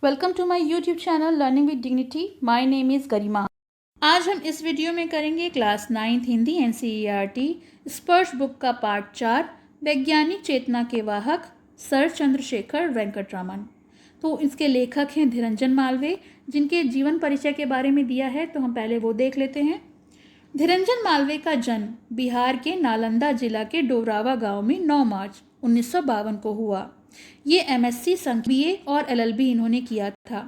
Welcome to my YouTube channel learning with dignity. My name is Garima. आज हम इस video में करेंगे class 9th Hindi NCERT Sparsh book का पार्ट 4 वैज्ञानिक चेतना के वाहक सर चंद्रशेखर वेंकटरामन। तो इसके लेखक हैं धीरंजन मालवीय, जिनके जीवन परिचय के बारे में दिया है, तो हम पहले वो देख लेते हैं। धीरंजन मालवीय का जन्म बिहार के नालंदा जिला के डोरावा गांव में 9 मार्च 1952 को हुआ। ये MSc संस्कृत BA और LLB इन्होंने किया था।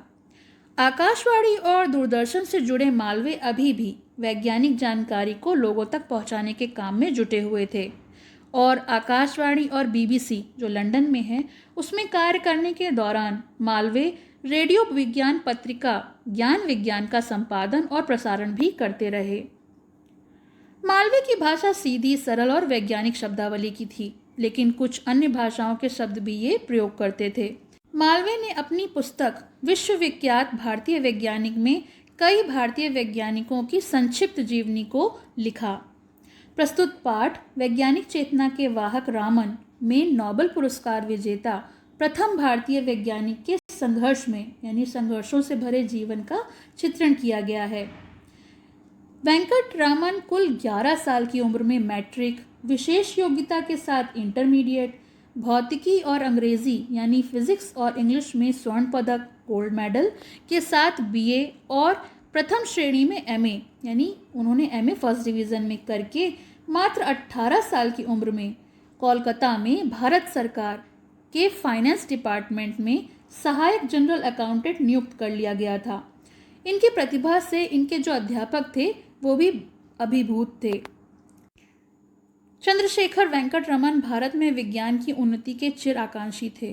आकाशवाणी और दूरदर्शन से जुड़े मालवीय अभी भी वैज्ञानिक जानकारी को लोगों तक पहुंचाने के काम में जुटे हुए थे और आकाशवाणी और BBC जो लंदन में है उसमें कार्य करने के दौरान मालवीय रेडियो विज्ञान पत्रिका ज्ञान विज्ञान का संपादन और प्रसारण भी करते रहे। मालवीय की भाषा सीधी, सरल और वैज्ञानिक शब्दावली की थी, लेकिन कुछ अन्य भाषाओं के शब्द भी ये प्रयोग करते थे। मालवीय ने अपनी पुस्तक विश्वविख्यात भारतीय वैज्ञानिक में कई भारतीय वैज्ञानिकों की संक्षिप्त जीवनी को लिखा। प्रस्तुत पाठ वैज्ञानिक चेतना के वाहक रामन में नोबेल पुरस्कार विजेता प्रथम भारतीय वैज्ञानिक के संघर्ष में यानी संघर्षों से भरे जीवन का चित्रण किया गया है। वेंकटरामन कुल 11 साल की उम्र में मैट्रिक, विशेष योग्यता के साथ इंटरमीडिएट, भौतिकी और अंग्रेजी यानी फिजिक्स और इंग्लिश में स्वर्ण पदक गोल्ड मेडल के साथ BA और प्रथम श्रेणी में MA यानी उन्होंने MA फर्स्ट डिवीज़न में करके मात्र 18 साल की उम्र में कोलकाता में भारत सरकार के फाइनेंस डिपार्टमेंट में सहायक जनरल अकाउंटेंट नियुक्त कर लिया गया था। इनकी प्रतिभा से इनके जो अध्यापक थे वो भी अभिभूत थे। चंद्रशेखर वेंकटरमन भारत में विज्ञान की उन्नति के चिर आकांक्षी थे,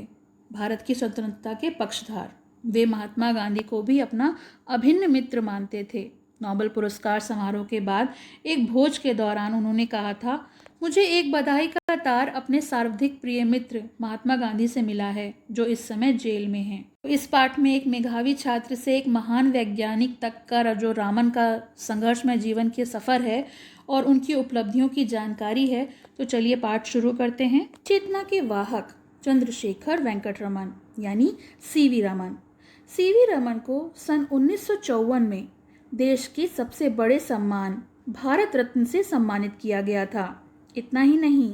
भारत की स्वतंत्रता के पक्षधर। वे महात्मा गांधी को भी अपना अभिन्न मित्र मानते थे। नोबेल पुरस्कार समारोह के बाद एक भोज के दौरान उन्होंने कहा था, मुझे एक बधाई का तार अपने सर्वाधिक प्रिय मित्र महात्मा गांधी से मिला है, जो इस समय जेल में हैं। इस पाठ में एक मेधावी छात्र से एक महान वैज्ञानिक तक का जो रामन का संघर्षमय जीवन के सफ़र है और उनकी उपलब्धियों की जानकारी है। तो चलिए पाठ शुरू करते हैं। चेतना के वाहक चंद्रशेखर वेंकटरमन यानी CV रमन। CV रमन को सन 1954 में देश के सबसे बड़े सम्मान भारत रत्न से सम्मानित किया गया था। इतना ही नहीं,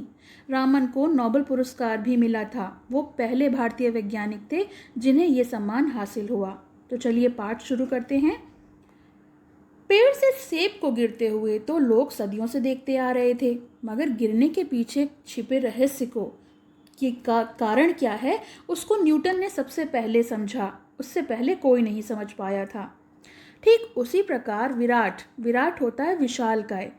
रामन को नोबेल पुरस्कार भी मिला था। वो पहले भारतीय वैज्ञानिक थे जिन्हें ये सम्मान हासिल हुआ। तो चलिए पाठ शुरू करते हैं। पेड़ से सेब को गिरते हुए तो लोग सदियों से देखते आ रहे थे, मगर गिरने के पीछे छिपे रहस्य को कारण क्या है उसको न्यूटन ने सबसे पहले समझा। उससे पहले कोई नहीं समझ पाया था। ठीक उसी प्रकार विराट होता है विशालकाय।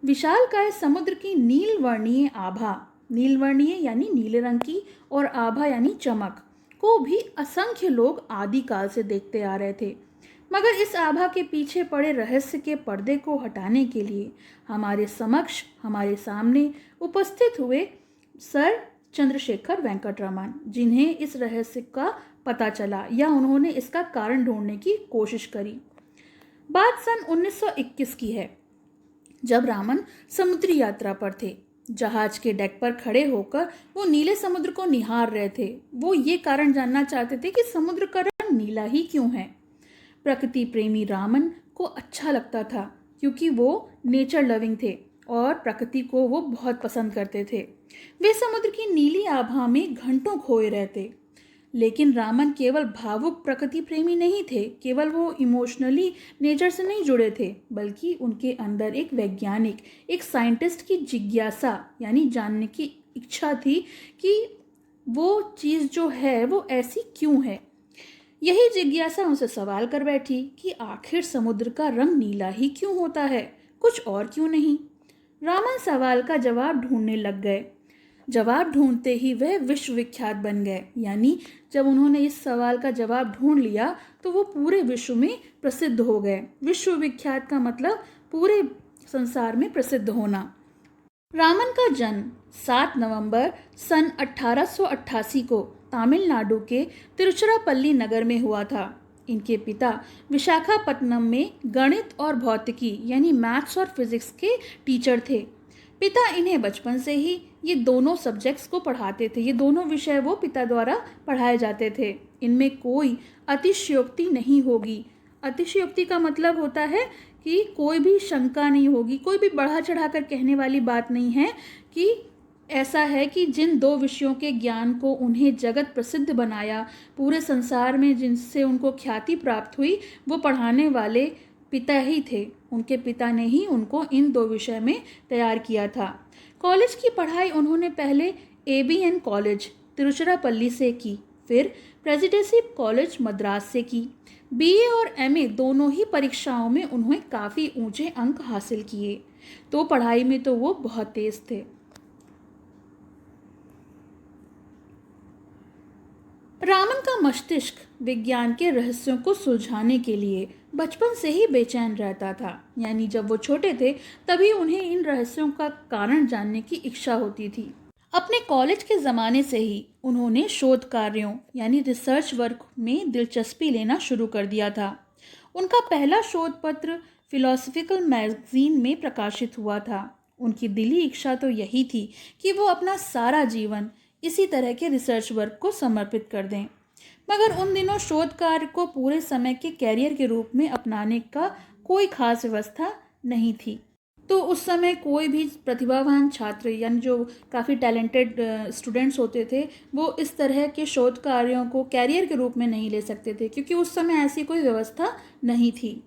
विशालकाय समुद्र की नीलवर्णीय आभा, नीलवर्णीय यानी नीले रंग की और आभा यानी चमक को भी असंख्य लोग आदिकाल से देखते आ रहे थे, मगर इस आभा के पीछे पड़े रहस्य के पर्दे को हटाने के लिए हमारे समक्ष हमारे सामने उपस्थित हुए सर चंद्रशेखर वेंकटरमन, जिन्हें इस रहस्य का पता चला या उन्होंने इसका कारण ढूंढने की कोशिश करी। बात सन 1921 की है, जब रामन समुद्री यात्रा पर थे। जहाज के डेक पर खड़े होकर वो नीले समुद्र को निहार रहे थे। वो ये कारण जानना चाहते थे कि समुद्र का रंग नीला ही क्यों है। प्रकृति प्रेमी रामन को अच्छा लगता था क्योंकि वो नेचर लविंग थे और प्रकृति को वो बहुत पसंद करते थे। वे समुद्र की नीली आभा में घंटों खोए रहते। लेकिन रामन केवल भावुक प्रकृति प्रेमी नहीं थे, केवल वो इमोशनली नेचर से नहीं जुड़े थे, बल्कि उनके अंदर एक वैज्ञानिक, एक साइंटिस्ट की जिज्ञासा यानी जानने की इच्छा थी कि वो चीज़ जो है वो ऐसी क्यों है। यही जिज्ञासा उनसे सवाल कर बैठी कि आखिर समुद्र का रंग नीला ही क्यों होता है, कुछ और क्यों नहीं। रामन सवाल का जवाब ढूंढने लग गए। जवाब ढूंढते ही वह विश्वविख्यात बन गए, यानी जब उन्होंने इस सवाल का जवाब ढूंढ लिया तो वो पूरे विश्व में प्रसिद्ध हो गए। विश्वविख्यात का मतलब पूरे संसार में प्रसिद्ध होना। रामन का जन्म 7 नवंबर सन 1888 को तमिलनाडु के तिरुचिरापल्ली नगर में हुआ था। इनके पिता विशाखापत्तनम में गणित और भौतिकी यानी मैथ्स और फिजिक्स के टीचर थे। पिता इन्हें बचपन से ही ये दोनों सब्जेक्ट्स को पढ़ाते थे। ये दोनों विषय वो पिता द्वारा पढ़ाए जाते थे। इनमें कोई अतिशयोक्ति नहीं होगी। अतिशयोक्ति का मतलब होता है कि कोई भी शंका नहीं होगी, कोई भी बढ़ा चढ़ा कर कहने वाली बात नहीं है कि ऐसा है कि जिन दो विषयों के ज्ञान को उन्हें जगत प्रसिद्ध बनाया, पूरे संसार में जिनसे उनको ख्याति प्राप्त हुई, वो पढ़ाने वाले पिता ही थे। उनके पिता ने ही उनको इन दो विषय में तैयार किया था। कॉलेज की पढ़ाई उन्होंने पहले ABN कॉलेज तिरुचिरापल्ली से की, फिर प्रेसिडेंसी कॉलेज मद्रास से की। BA और MA दोनों ही परीक्षाओं में उन्होंने काफ़ी ऊंचे अंक हासिल किए। तो पढ़ाई में तो वो बहुत तेज थे। रामन का मस्तिष्क विज्ञान के रहस्यों को सुलझाने के लिए बचपन से ही बेचैन रहता था। यानी जब वो छोटे थे तभी उन्हें इन रहस्यों का कारण जानने की इच्छा होती थी। अपने कॉलेज के ज़माने से ही उन्होंने शोध कार्यों यानी रिसर्च वर्क में दिलचस्पी लेना शुरू कर दिया था। उनका पहला शोध पत्र फिलोसफिकल मैगजीन में प्रकाशित हुआ था। उनकी दिली इच्छा तो यही थी कि वो अपना सारा जीवन इसी तरह के रिसर्च वर्क को समर्पित कर दें। मगर उन दिनों शोध कार्य को पूरे समय के कैरियर के रूप में अपनाने का कोई खास व्यवस्था नहीं थी। तो उस समय कोई भी प्रतिभावान छात्र यानी जो काफ़ी टैलेंटेड स्टूडेंट्स होते थे, वो इस तरह के शोध कार्यों को कैरियर के रूप में नहीं ले सकते थे, क्योंकि उस समय ऐसी कोई व्यवस्था नहीं थी।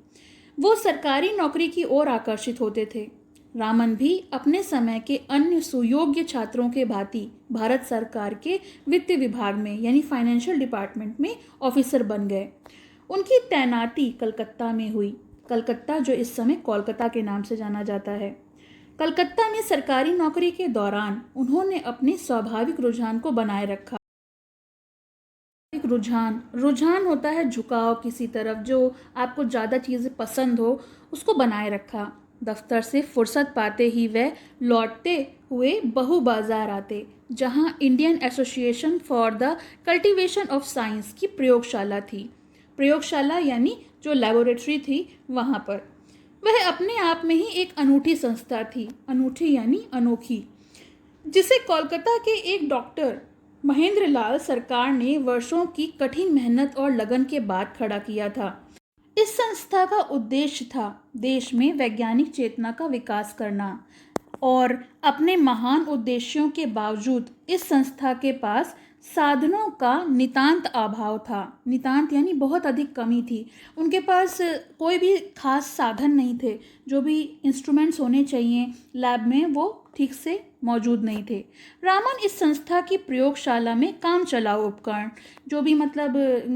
वो सरकारी नौकरी की ओर आकर्षित होते थे। रामन भी अपने समय के अन्य सुयोग्य छात्रों के भांति भारत सरकार के वित्त विभाग में यानी फाइनेंशियल डिपार्टमेंट में ऑफिसर बन गए। उनकी तैनाती कलकत्ता में हुई। कलकत्ता जो इस समय कोलकाता के नाम से जाना जाता है। कलकत्ता में सरकारी नौकरी के दौरान उन्होंने अपने स्वाभाविक रुझान को बनाए रखा। एक रुझान होता है झुकाव किसी तरफ, जो आपको ज़्यादा चीज़ें पसंद हो उसको बनाए रखा। दफ्तर से फुर्सत पाते ही वह लौटते हुए बहू बाजार आते, जहाँ Indian association for the cultivation of science की प्रयोगशाला थी। प्रयोगशाला यानी जो लेबोरेटरी थी, वहाँ पर वह अपने आप में ही एक अनूठी संस्था थी। अनूठी यानी अनोखी, जिसे कोलकाता के एक डॉक्टर महेंद्र लाल सरकार ने वर्षों की कठिन मेहनत और लगन के बाद खड़ा किया था। इस संस्था का उद्देश्य था देश में वैज्ञानिक चेतना का विकास करना, और अपने महान उद्देश्यों के बावजूद इस संस्था के पास साधनों का नितांत अभाव था। नितांत यानी बहुत अधिक कमी थी। उनके पास कोई भी खास साधन नहीं थे। जो भी इंस्ट्रूमेंट्स होने चाहिए लैब में, वो ठीक से मौजूद नहीं थे। रामन इस संस्था की प्रयोगशाला में काम चलाऊ उपकरण, जो भी मतलब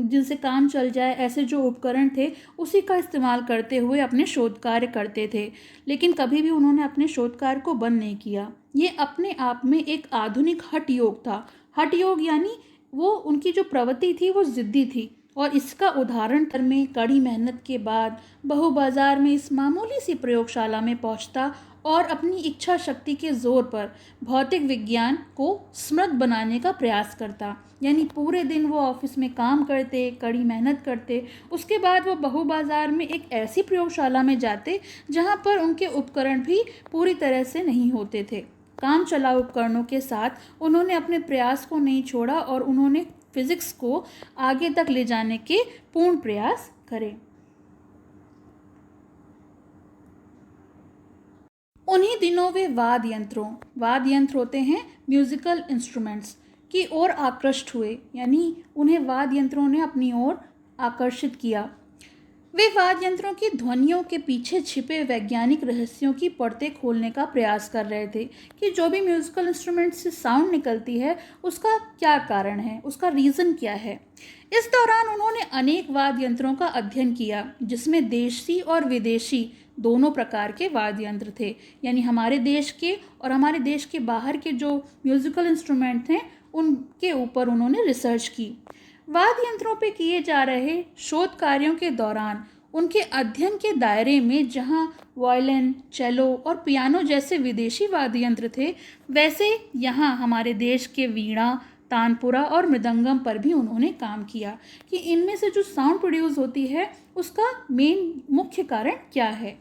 जिनसे काम चल जाए ऐसे जो उपकरण थे, उसी का इस्तेमाल करते हुए अपने शोध कार्य करते थे। लेकिन कभी भी उन्होंने अपने शोध कार्य को बंद नहीं किया। ये अपने आप में एक आधुनिक हठ योग था। हठ योग यानी वो उनकी जो प्रवृत्ति थी वो जिद्दी थी, और इसका उदाहरण में कड़ी मेहनत के बाद बहू बाजार में इस मामूली सी प्रयोगशाला में पहुंचता और अपनी इच्छा शक्ति के जोर पर भौतिक विज्ञान को समृद्ध बनाने का प्रयास करता। यानी पूरे दिन वो ऑफिस में काम करते, कड़ी मेहनत करते, उसके बाद वो बहू बाजार में एक ऐसी प्रयोगशाला में जाते जहाँ पर उनके उपकरण भी पूरी तरह से नहीं होते थे। काम चलाऊ उपकरणों के साथ उन्होंने अपने प्रयास को नहीं छोड़ा और उन्होंने फिजिक्स को आगे तक ले जाने के पूर्ण प्रयास करे। उन्हीं दिनों वे वाद्य यंत्र होते हैं म्यूजिकल इंस्ट्रूमेंट्स की ओर आकृष्ट हुए। यानी उन्हें वाद्य यंत्रों ने अपनी ओर आकर्षित किया। वे वाद्य यंत्रों की ध्वनियों के पीछे छिपे वैज्ञानिक रहस्यों की परतें खोलने का प्रयास कर रहे थे कि जो भी म्यूजिकल इंस्ट्रूमेंट से साउंड निकलती है उसका क्या कारण है, उसका रीज़न क्या है। इस दौरान उन्होंने अनेक वाद्य यंत्रों का अध्ययन किया, जिसमें देशी और विदेशी दोनों प्रकार के वाद्य यंत्र थे। यानी हमारे देश के और हमारे देश के बाहर के जो म्यूजिकल इंस्ट्रूमेंट हैं उनके ऊपर उन्होंने रिसर्च की। वाद्य यंत्रों पर किए जा रहे शोध कार्यों के दौरान उनके अध्ययन के दायरे में जहां वायलिन, चेलो और पियानो जैसे विदेशी वाद्य यंत्र थे, वैसे यहाँ हमारे देश के वीणा, तानपुरा और मृदंगम पर भी उन्होंने काम किया कि इनमें से जो साउंड प्रोड्यूस होती है उसका मुख्य कारण क्या है।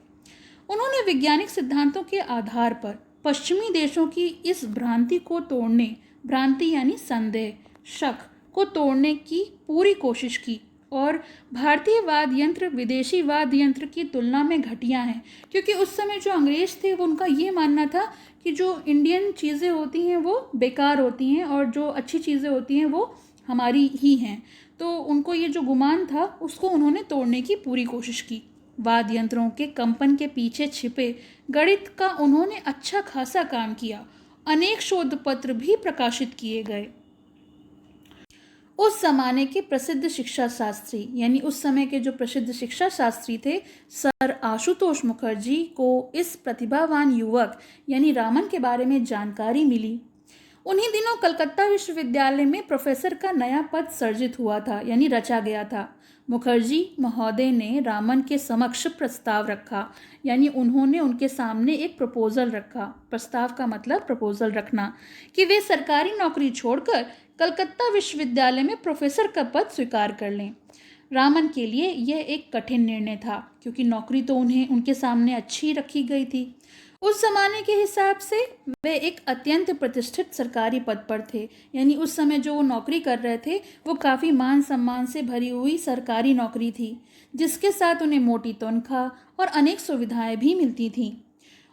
उन्होंने वैज्ञानिक सिद्धांतों के आधार पर पश्चिमी देशों की इस भ्रांति को तोड़ने, भ्रांति यानी संदेह, शक को तोड़ने की पूरी कोशिश की। और भारतीय वाद्य यंत्र विदेशी वाद्य यंत्र की तुलना में घटिया हैं, क्योंकि उस समय जो अंग्रेज़ थे वो उनका ये मानना था कि जो इंडियन चीज़ें होती हैं वो बेकार होती हैं और जो अच्छी चीज़ें होती हैं वो हमारी ही हैं। तो उनको ये जो गुमान था उसको उन्होंने तोड़ने की पूरी कोशिश की। वाद्य यंत्रों के कंपन के पीछे छिपे गणित का उन्होंने अच्छा खासा काम किया। अनेक शोध पत्र भी प्रकाशित किए गए। उस ज़माने के प्रसिद्ध शिक्षा शास्त्री यानी उस समय के जो प्रसिद्ध शिक्षा शास्त्री थे सर आशुतोष मुखर्जी को इस प्रतिभावान युवक यानी रामन के बारे में जानकारी मिली। उन्हीं दिनों कलकत्ता विश्वविद्यालय में प्रोफेसर का नया पद सर्जित हुआ था यानी रचा गया था। मुखर्जी महोदय ने रामन के समक्ष प्रस्ताव रखा, यानी उन्होंने उनके सामने एक प्रपोजल रखा। प्रस्ताव का मतलब प्रपोजल रखना, कि वे सरकारी नौकरी छोड़कर कलकत्ता विश्वविद्यालय में प्रोफेसर का पद स्वीकार कर लें। रामन के लिए यह एक कठिन निर्णय था, क्योंकि नौकरी तो उन्हें उनके सामने अच्छी रखी गई थी। उस जमाने के हिसाब से वे एक अत्यंत प्रतिष्ठित सरकारी पद पर थे, यानी उस समय जो वो नौकरी कर रहे थे वो काफ़ी मान सम्मान से भरी हुई सरकारी नौकरी थी, जिसके साथ उन्हें मोटी तनख्वाह और अनेक सुविधाएं भी मिलती थीं।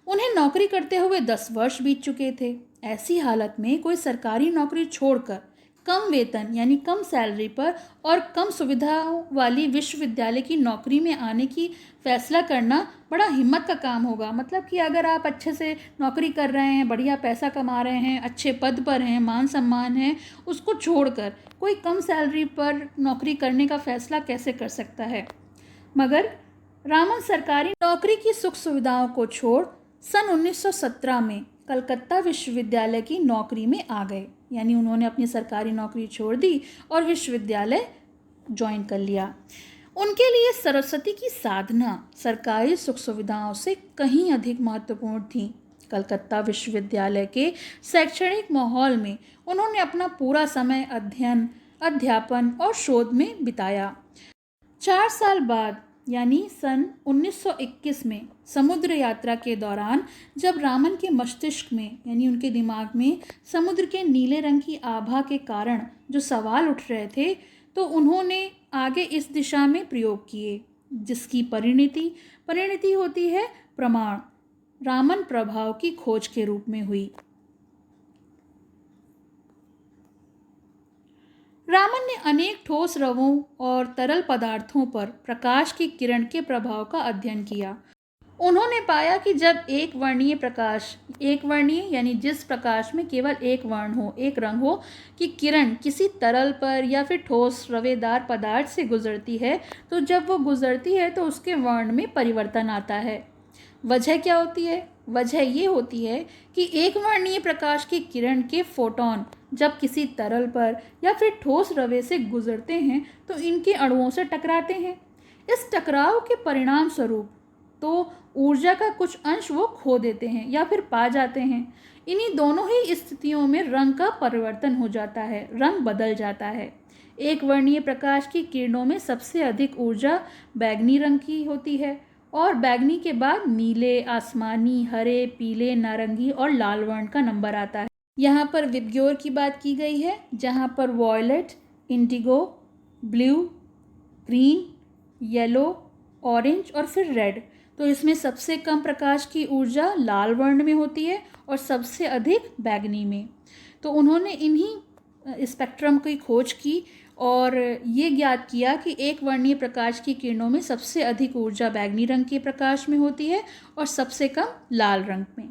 उन्हें नौकरी करते हुए 10 वर्ष बीत चुके थे। ऐसी हालत में कोई सरकारी नौकरी छोड़कर कम वेतन यानी कम सैलरी पर और कम सुविधाओं वाली विश्वविद्यालय की नौकरी में आने की फैसला करना बड़ा हिम्मत का काम होगा। मतलब कि अगर आप अच्छे से नौकरी कर रहे हैं, बढ़िया पैसा कमा रहे हैं, अच्छे पद पर हैं, मान सम्मान है, उसको छोड़कर कोई कम सैलरी पर नौकरी करने का फैसला कैसे कर सकता है। मगर रामन सरकारी नौकरी की सुख सुविधाओं को छोड़ सन 1917 में कलकत्ता विश्वविद्यालय की नौकरी में आ गए, यानी उन्होंने अपनी सरकारी नौकरी छोड़ दी और विश्वविद्यालय ज्वाइन कर लिया। उनके लिए सरस्वती की साधना सरकारी सुख सुविधाओं से कहीं अधिक महत्वपूर्ण थी। कलकत्ता विश्वविद्यालय के शैक्षणिक माहौल में उन्होंने अपना पूरा समय अध्ययन, अध्यापन और शोध में बिताया। 4 साल बाद यानी सन 1921 में समुद्र यात्रा के दौरान जब रामन के मस्तिष्क में यानी उनके दिमाग में समुद्र के नीले रंग की आभा के कारण जो सवाल उठ रहे थे, तो उन्होंने आगे इस दिशा में प्रयोग किए, जिसकी परिणति होती है प्रमाण, रामन प्रभाव की खोज के रूप में हुई। रामन ने अनेक ठोस रवों और तरल पदार्थों पर प्रकाश की किरण के प्रभाव का अध्ययन किया। उन्होंने पाया कि जब एक वर्णीय यानी जिस प्रकाश में केवल एक वर्ण हो, एक रंग हो, कि किरण किसी तरल पर या फिर ठोस रवेदार पदार्थ से गुजरती है, तो जब वो गुजरती है तो उसके वर्ण में परिवर्तन आता है। वजह क्या होती है? वजह ये होती है कि एक वर्णीय प्रकाश की किरण के फोटॉन जब किसी तरल पर या फिर ठोस रवे से गुजरते हैं तो इनके अणुओं से टकराते हैं। इस टकराव के परिणाम स्वरूप तो ऊर्जा का कुछ अंश वो खो देते हैं या फिर पा जाते हैं। इन्हीं दोनों ही स्थितियों में रंग का परिवर्तन हो जाता है, रंग बदल जाता है। एक वर्णीय प्रकाश की किरणों में सबसे अधिक ऊर्जा बैंगनी रंग की होती है और बैंगनी के बाद नीले, आसमानी, हरे, पीले, नारंगी और लाल वर्ण का नंबर आता है। यहाँ पर विबग्योर की बात की गई है, जहाँ पर violet, indigo, blue, green, yellow, orange और फिर रेड। तो इसमें सबसे कम प्रकाश की ऊर्जा लाल वर्ण में होती है और सबसे अधिक बैंगनी में। तो उन्होंने इन्हीं स्पेक्ट्रम की खोज की और ये ज्ञात किया कि एक वर्णीय प्रकाश की किरणों में सबसे अधिक ऊर्जा बैंगनी रंग के प्रकाश में होती है और सबसे कम लाल रंग में।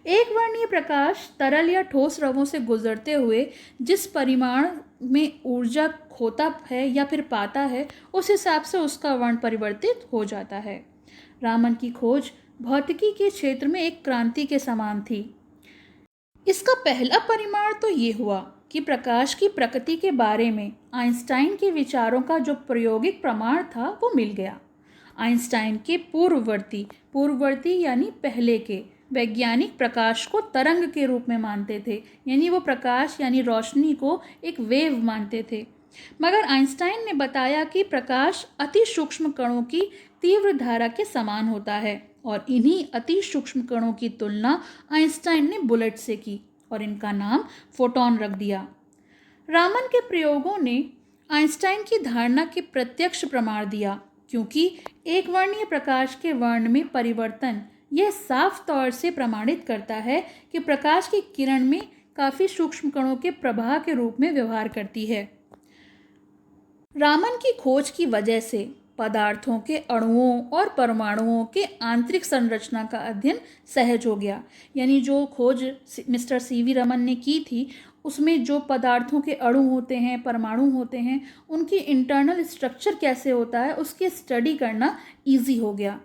एक वर्णीय प्रकाश तरल या ठोस रवों से गुजरते हुए जिस परिमाण में ऊर्जा खोता है या फिर पाता है, उस हिसाब से उसका वर्ण परिवर्तित हो जाता है। रामन की खोज भौतिकी के क्षेत्र में एक क्रांति के समान थी। इसका पहला परिमाण तो ये हुआ कि प्रकाश की प्रकृति के बारे में आइंस्टाइन के विचारों का जो प्रायोगिक प्रमाण था वो मिल गया। आइंस्टाइन के पूर्ववर्ती यानी पहले के वैज्ञानिक प्रकाश को तरंग के रूप में मानते थे, यानी वो प्रकाश यानी रोशनी को एक वेव मानते थे। मगर आइंस्टाइन ने बताया कि प्रकाश अति सूक्ष्म कणों की तीव्र धारा के समान होता है और इन्हीं अति सूक्ष्म कणों की तुलना आइंस्टाइन ने बुलेट से की और इनका नाम फोटॉन रख दिया। रामन के प्रयोगों ने आइंस्टाइन की धारणा के प्रत्यक्ष प्रमाण दिया, क्योंकि एक वर्णीय प्रकाश के वर्ण में परिवर्तन यह साफ तौर से प्रमाणित करता है कि प्रकाश की किरण में काफ़ी सूक्ष्म कणों के प्रवाह के रूप में व्यवहार करती है। रामन की खोज की वजह से पदार्थों के अणुओं और परमाणुओं के आंतरिक संरचना का अध्ययन सहज हो गया। यानी जो खोज मिस्टर सीवी रमन ने की थी, उसमें जो पदार्थों के अणु होते हैं, परमाणु होते हैं, उनकी इंटरनल स्ट्रक्चर कैसे होता है, उसकी स्टडी करना इजी हो गया।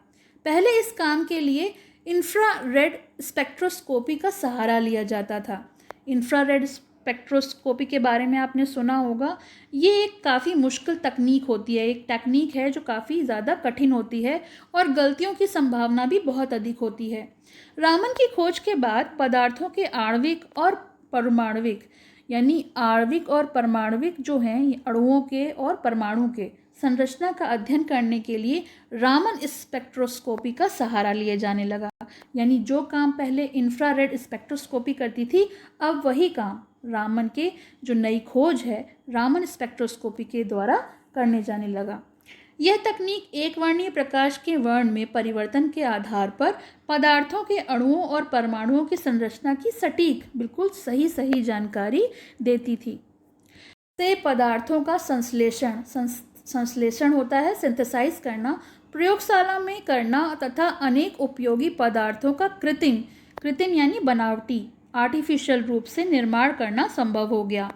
पहले इस काम के लिए इंफ्रारेड स्पेक्ट्रोस्कोपी का सहारा लिया जाता था। इंफ्रारेड स्पेक्ट्रोस्कोपी के बारे में आपने सुना होगा। ये एक काफ़ी मुश्किल तकनीक होती है, एक टेक्निक है जो काफ़ी ज़्यादा कठिन होती है और गलतियों की संभावना भी बहुत अधिक होती है। रामन की खोज के बाद पदार्थों के आणविक और परमाणविक, यानी आणविक और परमाणविक जो हैं, ये अणुओं के और परमाणु के संरचना का अध्ययन करने के लिए रामन स्पेक्ट्रोस्कोपी का सहारा लिए जाने लगा। यानी जो काम पहले इंफ्रारेड स्पेक्ट्रोस्कोपी करती थी, अब वही काम रामन के जो नई खोज है रामन स्पेक्ट्रोस्कोपी के द्वारा करने जाने लगा। यह तकनीक एक वर्णीय प्रकाश के वर्ण में परिवर्तन के आधार पर पदार्थों के अणुओं और परमाणुओं की संरचना की सटीक, बिल्कुल सही जानकारी देती थी। से पदार्थों का संश्लेषण होता है, सिंथेसाइज करना, प्रयोगशाला में करना तथा अनेक उपयोगी पदार्थों का कृत्रिम यानी बनावटी, आर्टिफिशियल रूप से निर्माण करना संभव हो गया।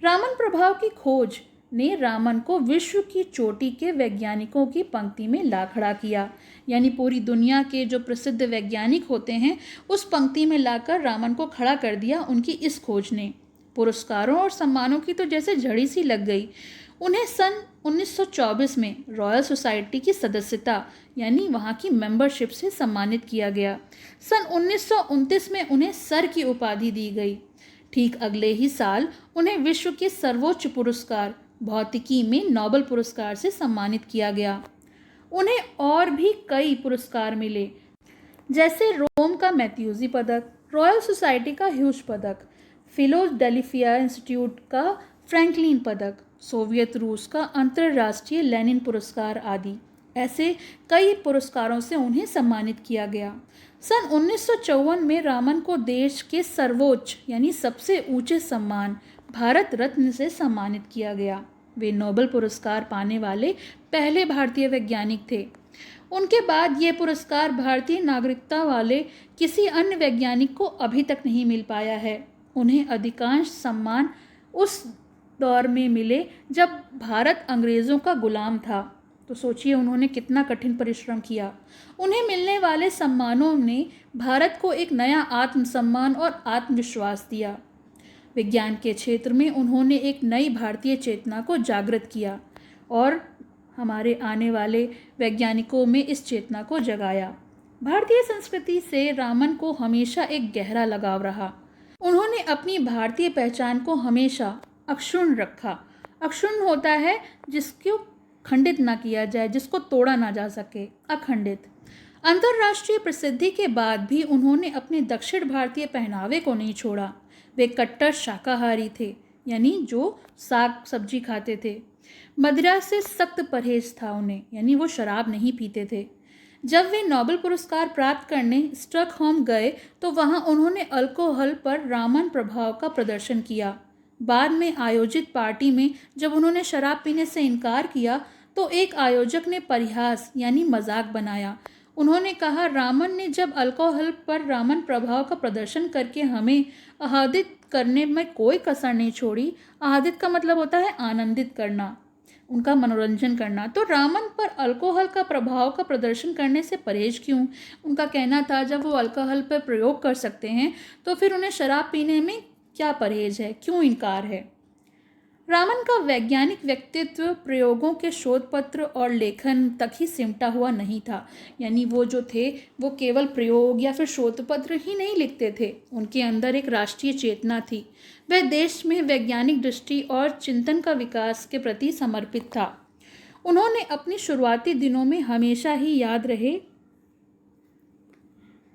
रामन प्रभाव की खोज ने रामन को विश्व की चोटी के वैज्ञानिकों की पंक्ति में ला खड़ा किया। यानी पूरी दुनिया के जो प्रसिद्ध वैज्ञानिक होते हैं, उस पंक्ति में लाकर रामन को खड़ा कर दिया उनकी इस खोज ने। पुरस्कारों और सम्मानों की तो जैसे झड़ी सी लग गई। उन्हें सन 1924 में रॉयल सोसाइटी की सदस्यता यानी वहाँ की मेंबरशिप से सम्मानित किया गया। सन 1929 में उन्हें सर की उपाधि दी गई। ठीक अगले ही साल उन्हें विश्व के सर्वोच्च पुरस्कार भौतिकी में नोबेल पुरस्कार से सम्मानित किया गया। उन्हें और भी कई पुरस्कार मिले, जैसे रोम का मैथ्यूजी पदक, रॉयल सोसाइटी का ह्यूज पदक, फिलाडेल्फिया इंस्टीट्यूट का फ्रैंकलिन पदक, सोवियत रूस का अंतर्राष्ट्रीय लेनिन पुरस्कार आदि। ऐसे कई पुरस्कारों से उन्हें सम्मानित किया गया। सन 1954 में रामन को देश के सर्वोच्च यानी सबसे ऊंचे सम्मान भारत रत्न से सम्मानित किया गया। वे नोबेल पुरस्कार पाने वाले पहले भारतीय वैज्ञानिक थे। उनके बाद ये पुरस्कार भारतीय नागरिकता वाले किसी अन्य वैज्ञानिक को अभी तक नहीं मिल पाया है। उन्हें अधिकांश सम्मान उस दौर में मिले जब भारत अंग्रेज़ों का गुलाम था। तो सोचिए उन्होंने कितना कठिन परिश्रम किया। उन्हें मिलने वाले सम्मानों ने भारत को एक नया आत्मसम्मान और आत्मविश्वास दिया। विज्ञान के क्षेत्र में उन्होंने एक नई भारतीय चेतना को जागृत किया और हमारे आने वाले वैज्ञानिकों में इस चेतना को जगाया। भारतीय संस्कृति से रामन को हमेशा एक गहरा लगाव रहा। उन्होंने अपनी भारतीय पहचान को हमेशा अक्षुण्ण रखा। अक्षुण्ण होता है जिसको खंडित ना किया जाए, जिसको तोड़ा ना जा सके, अखंडित। अंतर्राष्ट्रीय प्रसिद्धि के बाद भी उन्होंने अपने दक्षिण भारतीय पहनावे को नहीं छोड़ा। वे कट्टर शाकाहारी थे, यानी जो साग सब्जी खाते थे। मदिरा से सख्त परहेज था उन्हें, यानी वो शराब नहीं पीते थे। जब वे नोबेल पुरस्कार प्राप्त करने स्टॉकहोम गए तो वहाँ उन्होंने अल्कोहल पर रामन प्रभाव का प्रदर्शन किया। बाद में आयोजित पार्टी में जब उन्होंने शराब पीने से इनकार किया तो एक आयोजक ने परिहास यानी मजाक बनाया। उन्होंने कहा, रामन ने जब अल्कोहल पर रामन प्रभाव का प्रदर्शन करके हमें आह्लादित करने में कोई कसर नहीं छोड़ी। आह्लादित का मतलब होता है आनंदित करना, उनका मनोरंजन करना। तो रामन पर अल्कोहल का प्रभाव का प्रदर्शन करने से परहेज क्यों? उनका कहना था जब वो अल्कोहल पर प्रयोग कर सकते हैं तो फिर उन्हें शराब पीने में क्या परहेज है, क्यों इनकार है? रामन का वैज्ञानिक व्यक्तित्व प्रयोगों के शोध पत्र और लेखन तक ही सिमटा हुआ नहीं था। यानी वो जो थे वो केवल प्रयोग या फिर शोध पत्र ही नहीं लिखते थे, उनके अंदर एक राष्ट्रीय चेतना थी। वह देश में वैज्ञानिक दृष्टि और चिंतन का विकास के प्रति समर्पित था। उन्होंने अपनी शुरुआती दिनों में हमेशा ही याद रहे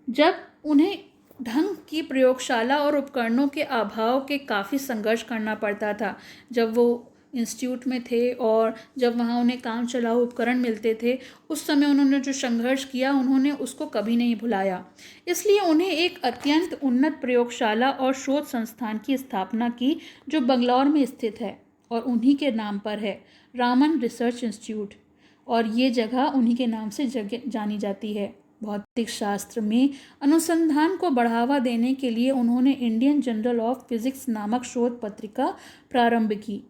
जब उन्हें ढंग की प्रयोगशाला और उपकरणों के अभाव के काफ़ी संघर्ष करना पड़ता था जब वो इंस्टीट्यूट में थे, और जब वहाँ उन्हें काम चलाऊ उपकरण मिलते थे उस समय उन्होंने जो संघर्ष किया उन्होंने उसको कभी नहीं भुलाया। इसलिए उन्हें एक अत्यंत उन्नत प्रयोगशाला और शोध संस्थान की स्थापना की जो बंगलौर में स्थित है और उन्हीं के नाम पर है, रामन रिसर्च इंस्टीट्यूट, और ये जगह उन्हीं के नाम से जानी जाती है। भौतिक शास्त्र में अनुसंधान को बढ़ावा देने के लिए उन्होंने इंडियन जर्नल ऑफ फिजिक्स नामक शोध पत्रिका प्रारंभ की।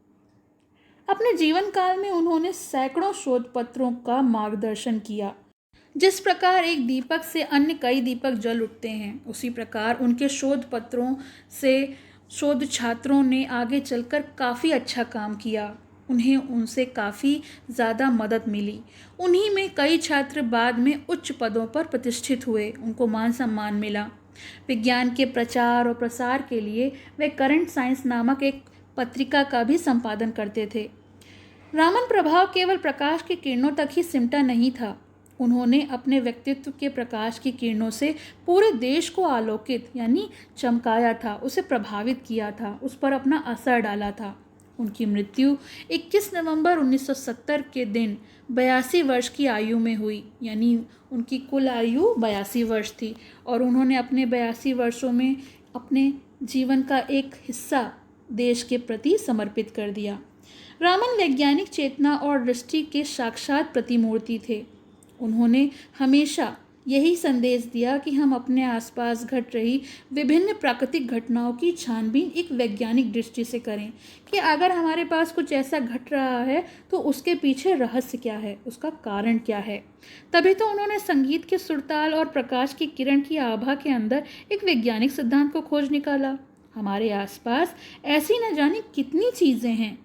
अपने जीवन काल में उन्होंने सैकड़ों शोध पत्रों का मार्गदर्शन किया। जिस प्रकार एक दीपक से अन्य कई दीपक जल उठते हैं, उसी प्रकार उनके शोध पत्रों से शोध छात्रों ने आगे चलकर काफ़ी अच्छा काम किया। उन्हें उनसे काफ़ी ज़्यादा मदद मिली। उन्हीं में कई छात्र बाद में उच्च पदों पर प्रतिष्ठित हुए, उनको मान सम्मान मिला। विज्ञान के प्रचार और प्रसार के लिए वे करंट साइंस नामक एक पत्रिका का भी संपादन करते थे। रामन प्रभाव केवल प्रकाश की किरणों तक ही सिमटा नहीं था। उन्होंने अपने व्यक्तित्व के प्रकाश की किरणों से पूरे देश को आलोकित यानी चमकाया था, उसे प्रभावित किया था, उस पर अपना असर डाला था। उनकी मृत्यु 21 नवंबर 1970 के दिन 82 वर्ष की आयु में हुई, यानी उनकी कुल आयु 82 वर्ष थी, और उन्होंने अपने 82 वर्षों में अपने जीवन का एक हिस्सा देश के प्रति समर्पित कर दिया। रामन वैज्ञानिक चेतना और दृष्टि के साक्षात प्रतिमूर्ति थे। उन्होंने हमेशा यही संदेश दिया कि हम अपने आसपास घट रही विभिन्न प्राकृतिक घटनाओं की छानबीन एक वैज्ञानिक दृष्टि से करें, कि अगर हमारे पास कुछ ऐसा घट रहा है तो उसके पीछे रहस्य क्या है, उसका कारण क्या है। तभी तो उन्होंने संगीत के सुरताल और प्रकाश की किरण की आभा के अंदर एक वैज्ञानिक सिद्धांत को खोज निकाला। हमारे आसपास ऐसी न जाने कितनी चीज़ें हैं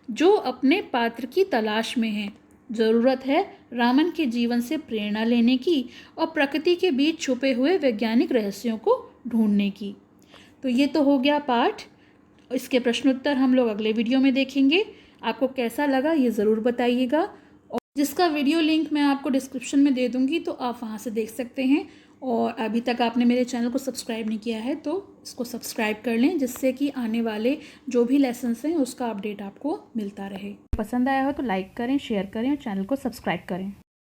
जो अपने पात्र की तलाश में हैं। ज़रूरत है रामन के जीवन से प्रेरणा लेने की और प्रकृति के बीच छुपे हुए वैज्ञानिक रहस्यों को ढूंढने की। तो ये तो हो गया पाठ। इसके प्रश्नोत्तर हम लोग अगले वीडियो में देखेंगे। आपको कैसा लगा ये ज़रूर बताइएगा, और जिसका वीडियो लिंक मैं आपको डिस्क्रिप्शन में दे दूँगी तो आप वहाँ से देख सकते हैं। और अभी तक आपने मेरे चैनल को सब्सक्राइब नहीं किया है तो इसको सब्सक्राइब कर लें, जिससे कि आने वाले जो भी लेसन्स हैं उसका अपडेट आपको मिलता रहे। पसंद आया हो तो लाइक करें, शेयर करें और चैनल को सब्सक्राइब करें।